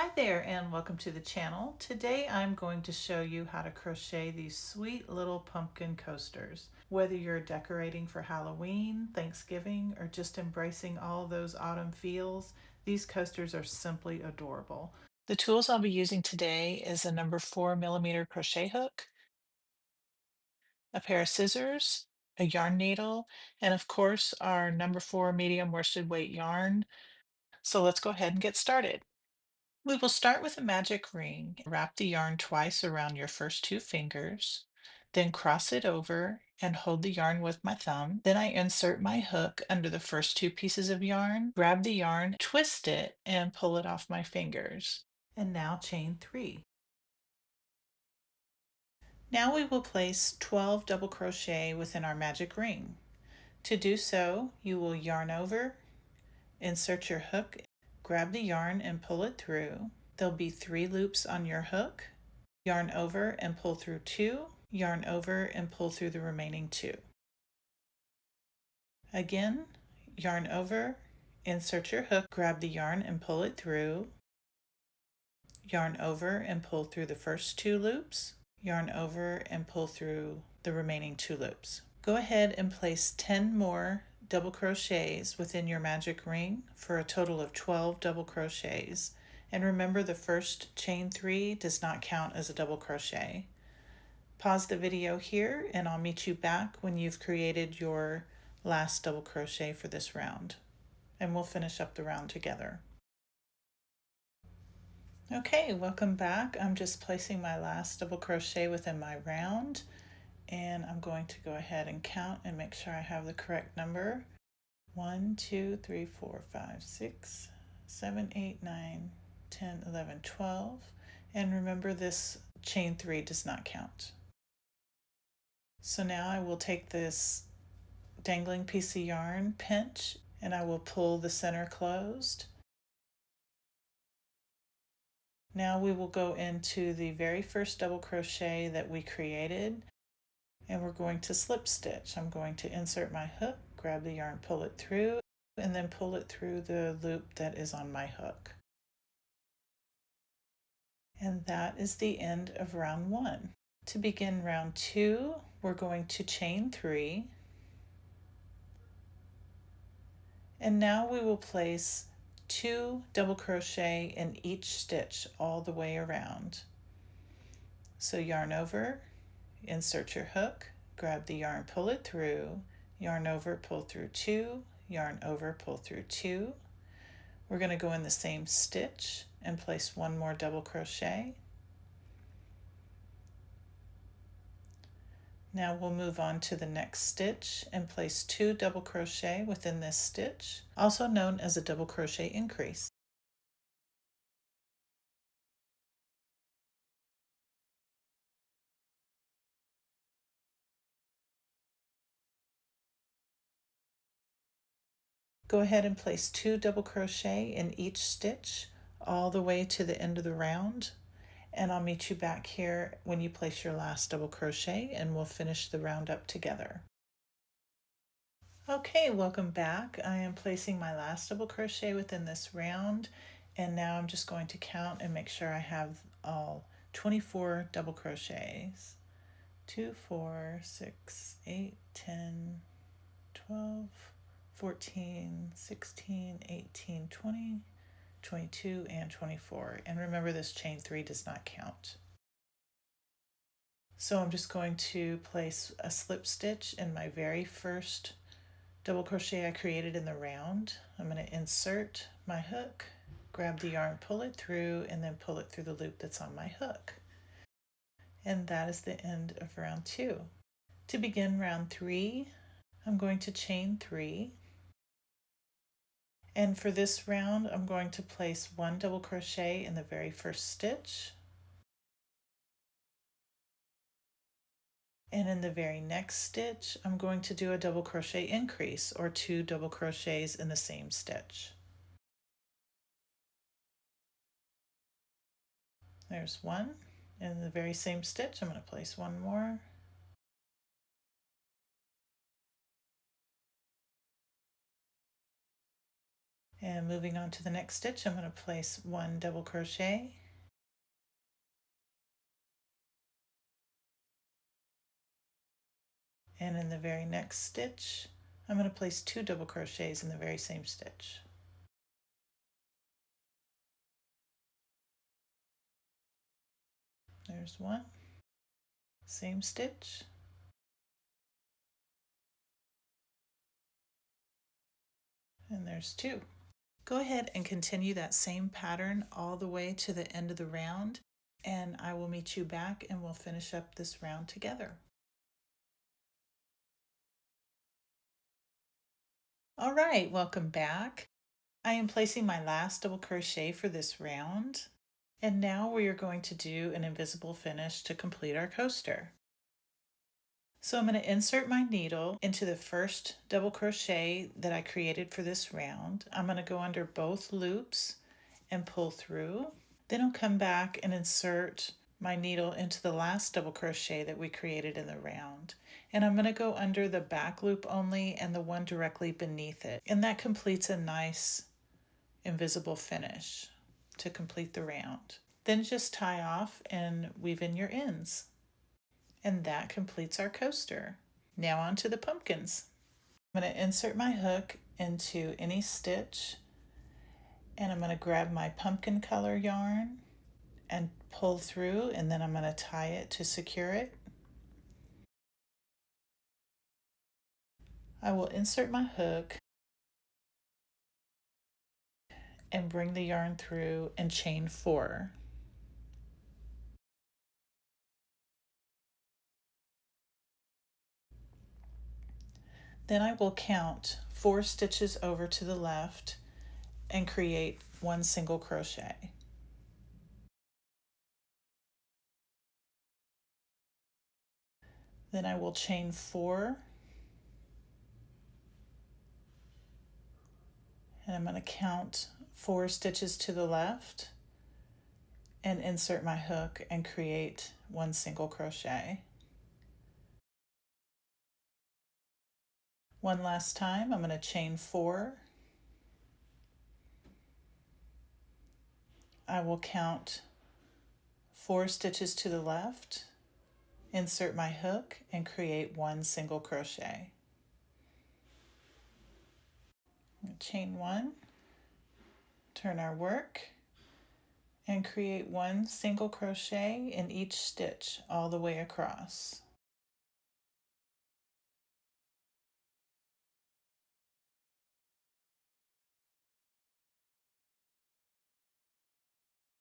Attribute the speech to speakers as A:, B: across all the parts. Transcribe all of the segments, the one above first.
A: Hi there and welcome to the channel. Today I'm going to show you how to crochet these sweet little pumpkin coasters. Whether you're decorating for Halloween, Thanksgiving, or just embracing all those autumn feels, these coasters are simply adorable. The tools I'll be using today is a number 4mm crochet hook, a pair of scissors, a yarn needle, and of course our number 4 medium worsted weight yarn. So let's go ahead and get started. We will start with a magic ring. Wrap the yarn twice around your first two fingers, then cross it over and hold the yarn with my thumb. Then I insert my hook under the first two pieces of yarn, grab the yarn, twist it, and pull it off my fingers. And now chain 3. Now we will place 12 double crochet within our magic ring. To do so, you will yarn over, insert your hook, grab the yarn and pull it through. There'll be 3 loops on your hook. Yarn over and pull through 2, yarn over and pull through the remaining 2. Again, yarn over, insert your hook, grab the yarn and pull it through, yarn over and pull through the first 2 loops, yarn over and pull through the remaining 2 loops. Go ahead and place 10 more double crochets within your magic ring for a total of 12 double crochets. And remember, the first chain 3 does not count as a double crochet. Pause the video here and I'll meet you back when you've created your last double crochet for this round. And we'll finish up the round together. Okay, welcome back. I'm just placing my last double crochet within my round, and I'm going to go ahead and count and make sure I have the correct number. 1, 2, 3, 4, 5, 6, 7, 8, 9, 10, 11, 12. And remember, this chain 3 does not count. So now I will take this dangling piece of yarn, pinch, and I will pull the center closed. Now we will go into the very first double crochet that we created, and we're going to slip stitch. I'm going to insert my hook, grab the yarn, pull it through, and then pull it through the loop that is on my hook. And that is the end of round 1. To begin round 2, we're going to chain 3. And now we will place 2 double crochet in each stitch all the way around. So yarn over, insert your hook, grab the yarn, pull it through, yarn over, pull through 2, yarn over, pull through 2. We're going to go in the same stitch and place 1 more double crochet. Now we'll move on to the next stitch and place 2 double crochet within this stitch, also known as a double crochet increase. Go ahead and place 2 double crochet in each stitch all the way to the end of the round, and I'll meet you back here when you place your last double crochet and we'll finish the round up together. Okay, welcome back. I am placing my last double crochet within this round, and now I'm just going to count and make sure I have all 24 double crochets. 2, 4, 6, 8, 10, 12, 14, 16, 18, 20, 22, and 24. And remember, this chain 3 does not count. So I'm just going to place a slip stitch in my very first double crochet I created in the round. I'm going to insert my hook, grab the yarn, pull it through, and then pull it through the loop that's on my hook. And that is the end of round 2. To begin round 3, I'm going to chain 3. And for this round, I'm going to place 1 double crochet in the very first stitch. And in the very next stitch, I'm going to do a double crochet increase, or 2 double crochets in the same stitch. There's 1. In the very same stitch, I'm going to place 1 more. And moving on to the next stitch, I'm going to place 1 double crochet, and in the very next stitch I'm going to place 2 double crochets in the very same stitch. There's 1, same stitch, and there's 2. Go ahead and continue that same pattern all the way to the end of the round, and I will meet you back and we'll finish up this round together. All right, welcome back. I am placing my last double crochet for this round, and now we are going to do an invisible finish to complete our coaster. So I'm going to insert my needle into the first double crochet that I created for this round. I'm going to go under both loops and pull through. Then I'll come back and insert my needle into the last double crochet that we created in the round. And I'm going to go under the back loop only and the one directly beneath it. And that completes a nice invisible finish to complete the round. Then just tie off and weave in your ends. And that completes our coaster. Now on to the pumpkins. I'm going to insert my hook into any stitch, and I'm going to grab my pumpkin color yarn and pull through, and then I'm going to tie it to secure it. I will insert my hook and bring the yarn through and chain 4. Then I will count 4 stitches over to the left and create 1 single crochet. Then I will chain 4, and I'm going to count 4 stitches to the left and insert my hook and create 1 single crochet. One last time, I'm going to chain 4. I will count 4 stitches to the left, insert my hook, and create 1 single crochet. Chain 1, turn our work, and create 1 single crochet in each stitch all the way across.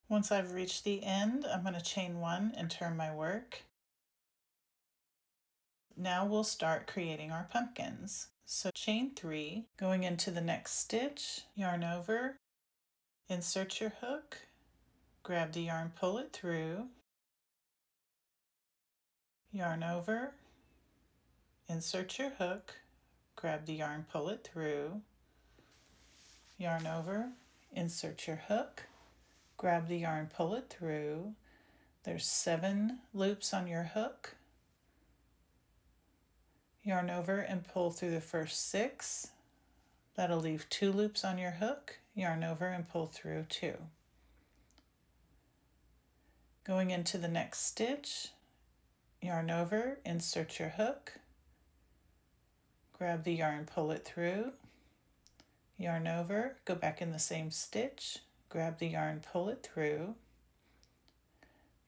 A: Once I've reached the end, I'm going to chain 1 and turn my work. Now we'll start creating our pumpkins. So chain 3, going into the next stitch, yarn over, insert your hook, grab the yarn, pull it through, yarn over, insert your hook, grab the yarn, pull it through, yarn over, insert your hook, grab the yarn, pull it through. There's 7 loops on your hook. Yarn over and pull through the first 6. That'll leave 2 loops on your hook. Yarn over and pull through 2. Going into the next stitch, yarn over, insert your hook, grab the yarn, pull it through, yarn over, go back in the same stitch, grab the yarn, pull it through,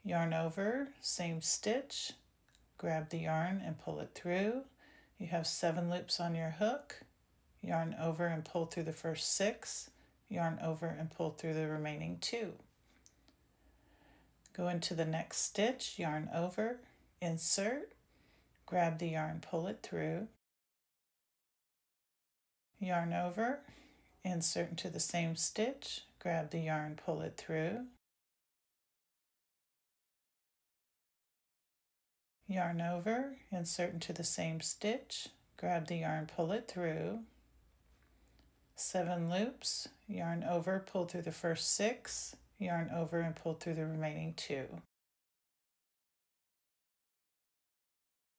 A: yarn over, same stitch, grab the yarn and pull it through. You have 7 loops on your hook. Yarn over and pull through the first 6, yarn over and pull through the remaining 2. Go into the next stitch, yarn over, insert, grab the yarn, pull it through, yarn over, insert into the same stitch, grab the yarn, pull it through, yarn over, insert into the same stitch, grab the yarn, pull it through, 7 loops, yarn over, pull through the first 6, yarn over and pull through the remaining 2.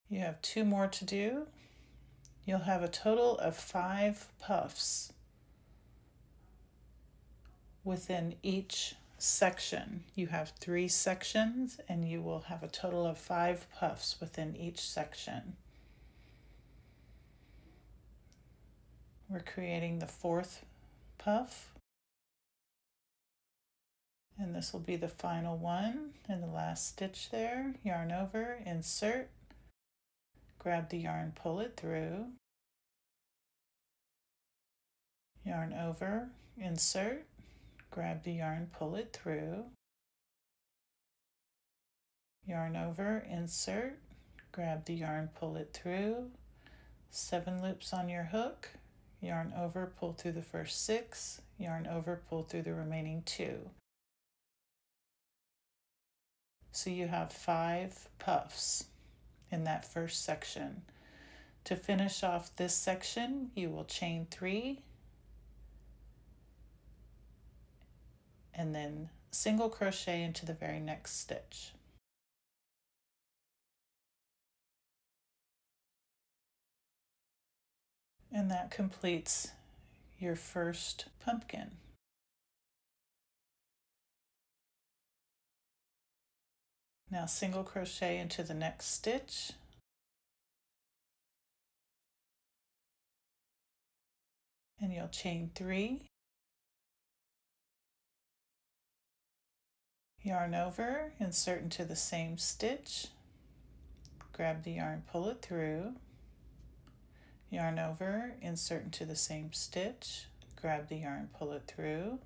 A: You have 2 more to do. You'll have a total of 5 puffs. within each section. You have 3 sections and you will have a total of 5 puffs within each section. We're creating the 4th puff, and this will be the final one in the last stitch there. Yarn over, insert, grab the yarn, pull it through, yarn over, insert, grab the yarn, pull it through, yarn over, insert, grab the yarn, pull it through, 7 loops on your hook, yarn over, pull through the first 6, yarn over, pull through the remaining 2. So you have 5 puffs in that first section. To finish off this section, you will chain 3 and then single crochet into the very next stitch. And that completes your first pumpkin. Now single crochet into the next stitch, and you'll chain 3, yarn over, insert into the same stitch, grab the yarn, pull it through, yarn over, insert into the same stitch, grab the yarn, pull it through,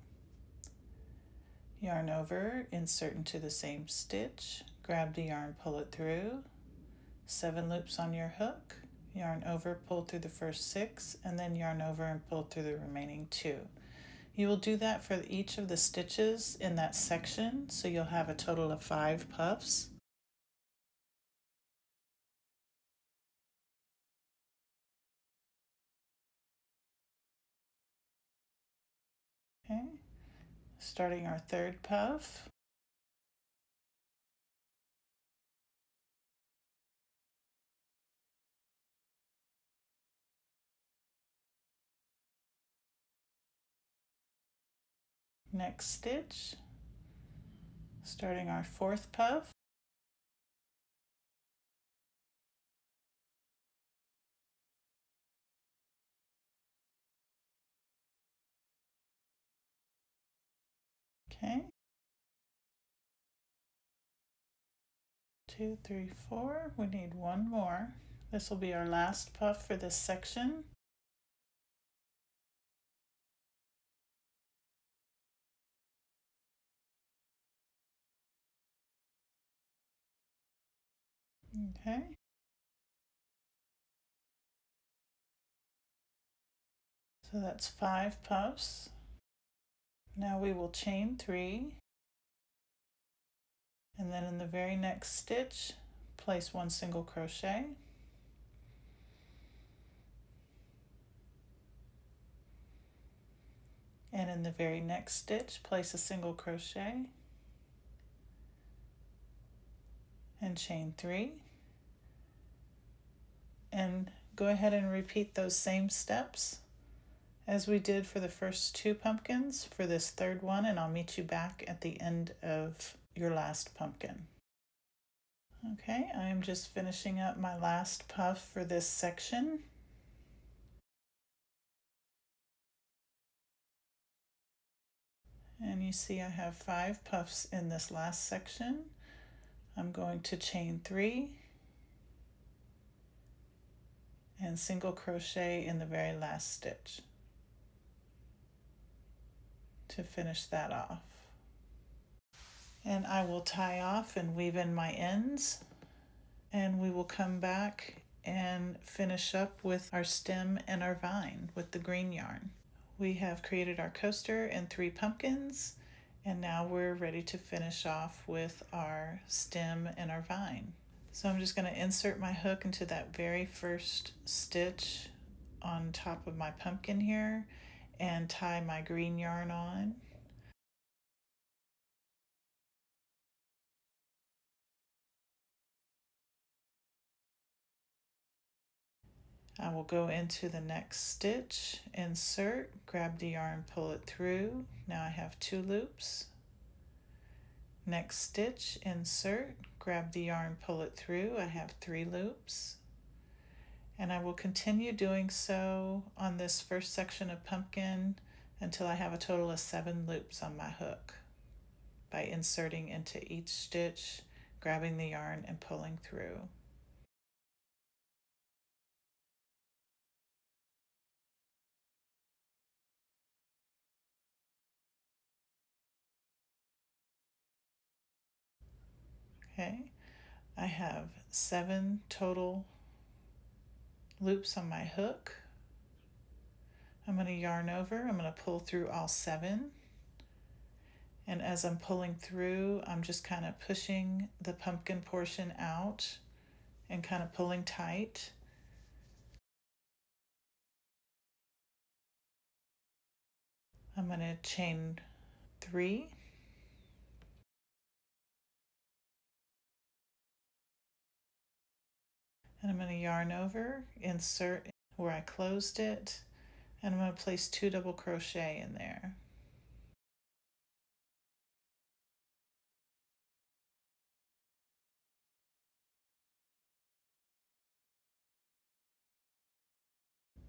A: yarn over, insert into the same stitch, grab the yarn, pull it through, 7 loops on your hook, yarn over, pull through the first 6, and then yarn over and pull through the remaining 2. You will do that for each of the stitches in that section, so you'll have a total of 5 puffs. Okay, starting our 3rd puff. Next stitch, starting our 4th puff. Okay, 2, 3, 4. We need 1 more. This will be our last puff for this section. Okay. So that's 5 puffs. Now we will chain 3, and then in the very next stitch, place 1 single crochet. And in the very next stitch, place a single crochet and chain 3. And go ahead and repeat those same steps as we did for the first 2 pumpkins for this 3rd one, and I'll meet you back at the end of your last pumpkin. Okay, I am just finishing up my last puff for this section. And you see I have 5 puffs in this last section. I'm going to chain 3 and single crochet in the very last stitch to finish that off. And I will tie off and weave in my ends, and we will come back and finish up with our stem and our vine with the green yarn. We have created our coaster and 3 pumpkins, and now we're ready to finish off with our stem and our vine. So I'm just going to insert my hook into that very first stitch on top of my pumpkin here and tie my green yarn on. I will go into the next stitch, insert, grab the yarn, pull it through. Now I have 2 loops. Next stitch, insert, grab the yarn, pull it through. I have 3 loops. And I will continue doing so on this first section of pumpkin until I have a total of 7 loops on my hook by inserting into each stitch, grabbing the yarn, and pulling through. Okay, I have 7 total loops on my hook. I'm going to yarn over, I'm going to pull through all 7. And as I'm pulling through, I'm just kind of pushing the pumpkin portion out and kind of pulling tight. I'm going to chain 3. And I'm going to yarn over, insert where I closed it, and I'm going to place 2 double crochet in there.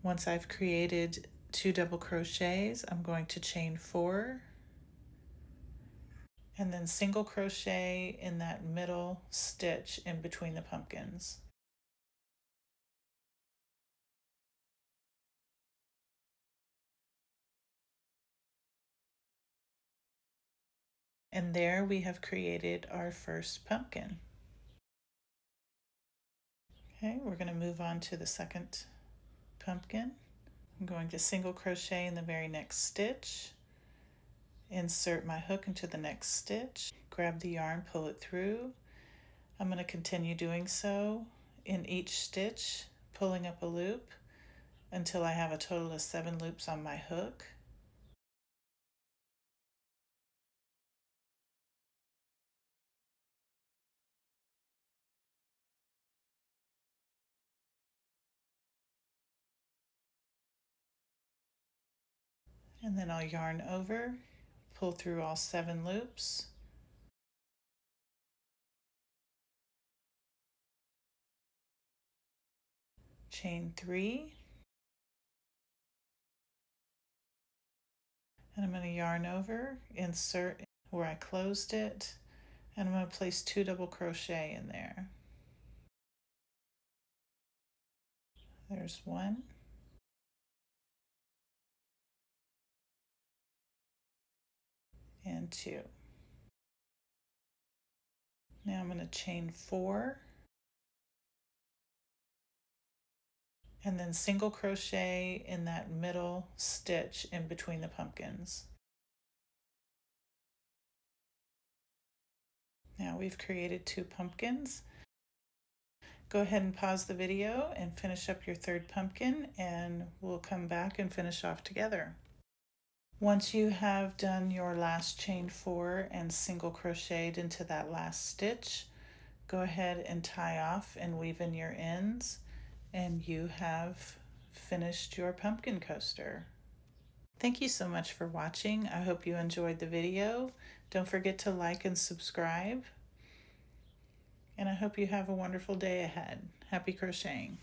A: Once I've created 2 double crochets, I'm going to chain 4 and then single crochet in that middle stitch in between the pumpkins. And there we have created our first pumpkin. Okay, we're going to move on to the second pumpkin. I'm going to single crochet in the very next stitch, insert my hook into the next stitch, grab the yarn, pull it through. I'm going to continue doing so in each stitch, pulling up a loop until I have a total of 7 loops on my hook. And then I'll yarn over, pull through all 7 loops, chain 3, and I'm going to yarn over, insert where I closed it, and I'm going to place 2 double crochet in there. There's 1, and 2. Now I'm going to chain 4 and then single crochet in that middle stitch in between the pumpkins. Now we've created 2 pumpkins. Go ahead and pause the video and finish up your third pumpkin, and we'll come back and finish off together. Once you have done your last chain 4 and single crocheted into that last stitch, go ahead and tie off and weave in your ends, and you have finished your pumpkin coaster. Thank you so much for watching. I hope you enjoyed the video. Don't forget to like and subscribe. And I hope you have a wonderful day ahead. Happy crocheting.